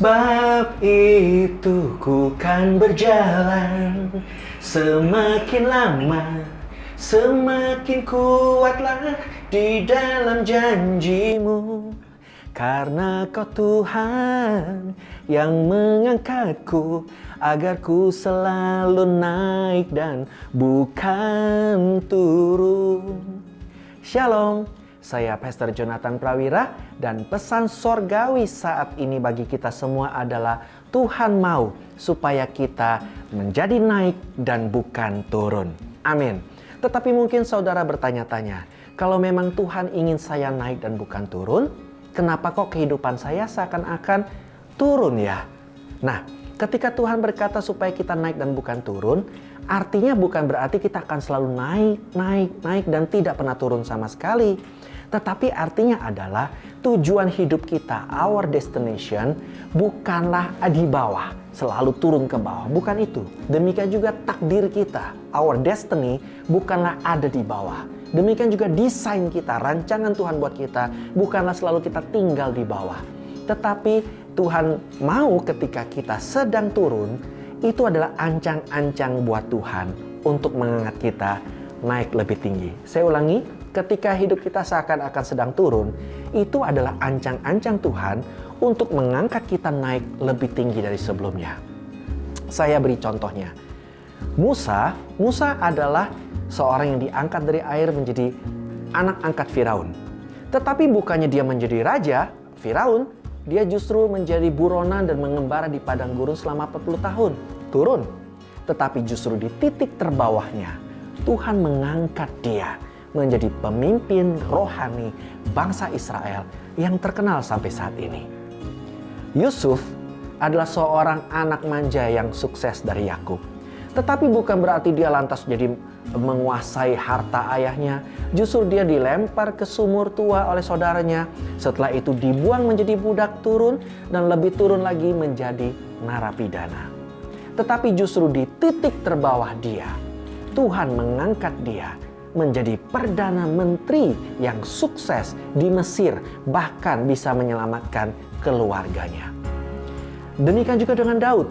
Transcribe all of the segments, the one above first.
Sebab itu ku kan berjalan, semakin lama semakin kuatlah di dalam janjimu. Karena kau Tuhan yang mengangkatku, agar ku selalu naik dan bukan turun. Shalom, saya Pastor Jonathan Prawira, dan pesan sorgawi saat ini bagi kita semua adalah Tuhan mau supaya kita menjadi naik dan bukan turun. Amin. Tetapi mungkin saudara bertanya-tanya, kalau memang Tuhan ingin saya naik dan bukan turun, kenapa kok kehidupan saya seakan-akan turun ya? Nah, ketika Tuhan berkata supaya kita naik dan bukan turun, artinya bukan berarti kita akan selalu naik dan tidak pernah turun sama sekali. Tetapi artinya adalah tujuan hidup kita, our destination, bukanlah di bawah, selalu turun ke bawah. Bukan itu. Demikian juga takdir kita, our destiny, bukanlah ada di bawah. Demikian juga desain kita, rancangan Tuhan buat kita, bukanlah selalu kita tinggal di bawah. Tetapi Tuhan mau ketika kita sedang turun, itu adalah ancang-ancang buat Tuhan untuk mengangkat kita naik lebih tinggi. Saya ulangi, ketika hidup kita seakan-akan sedang turun, itu adalah ancang-ancang Tuhan untuk mengangkat kita naik lebih tinggi dari sebelumnya. Saya beri contohnya. Musa adalah seorang yang diangkat dari air menjadi anak angkat Firaun. Tetapi bukannya dia menjadi raja Firaun, dia justru menjadi buronan dan mengembara di padang gurun selama 40 tahun. Turun. Tetapi justru di titik terbawahnya, Tuhan mengangkat dia menjadi pemimpin rohani bangsa Israel yang terkenal sampai saat ini. Yusuf adalah seorang anak manja yang sukses dari Yakub. Tetapi bukan berarti dia lantas jadi menguasai harta ayahnya. Justru dia dilempar ke sumur tua oleh saudaranya. Setelah itu dibuang menjadi budak turun, dan lebih turun lagi menjadi narapidana. Tetapi justru di titik terbawah dia, Tuhan mengangkat dia menjadi Perdana Menteri yang sukses di Mesir, bahkan bisa menyelamatkan keluarganya. Demikian juga dengan Daud.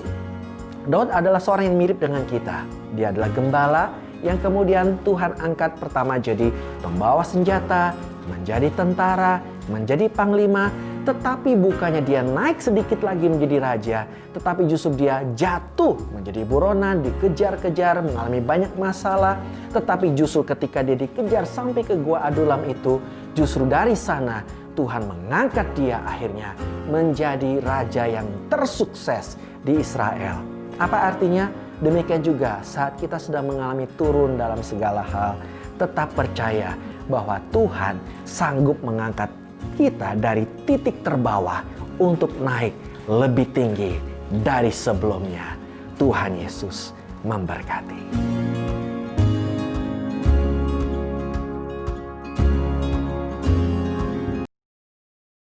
Daud adalah seorang yang mirip dengan kita. Dia adalah gembala yang kemudian Tuhan angkat pertama jadi pembawa senjata, menjadi tentara, menjadi panglima. Tetapi bukannya dia naik sedikit lagi menjadi raja, tetapi justru dia jatuh menjadi buronan, dikejar-kejar, mengalami banyak masalah. Tetapi justru ketika dia dikejar sampai ke Gua Adulam itu, justru dari sana Tuhan mengangkat dia akhirnya menjadi raja yang tersukses di Israel. Apa artinya? Demikian juga saat kita sedang mengalami turun dalam segala hal, tetap percaya bahwa Tuhan sanggup mengangkat kita dari titik terbawah untuk naik lebih tinggi dari sebelumnya. Tuhan Yesus memberkati.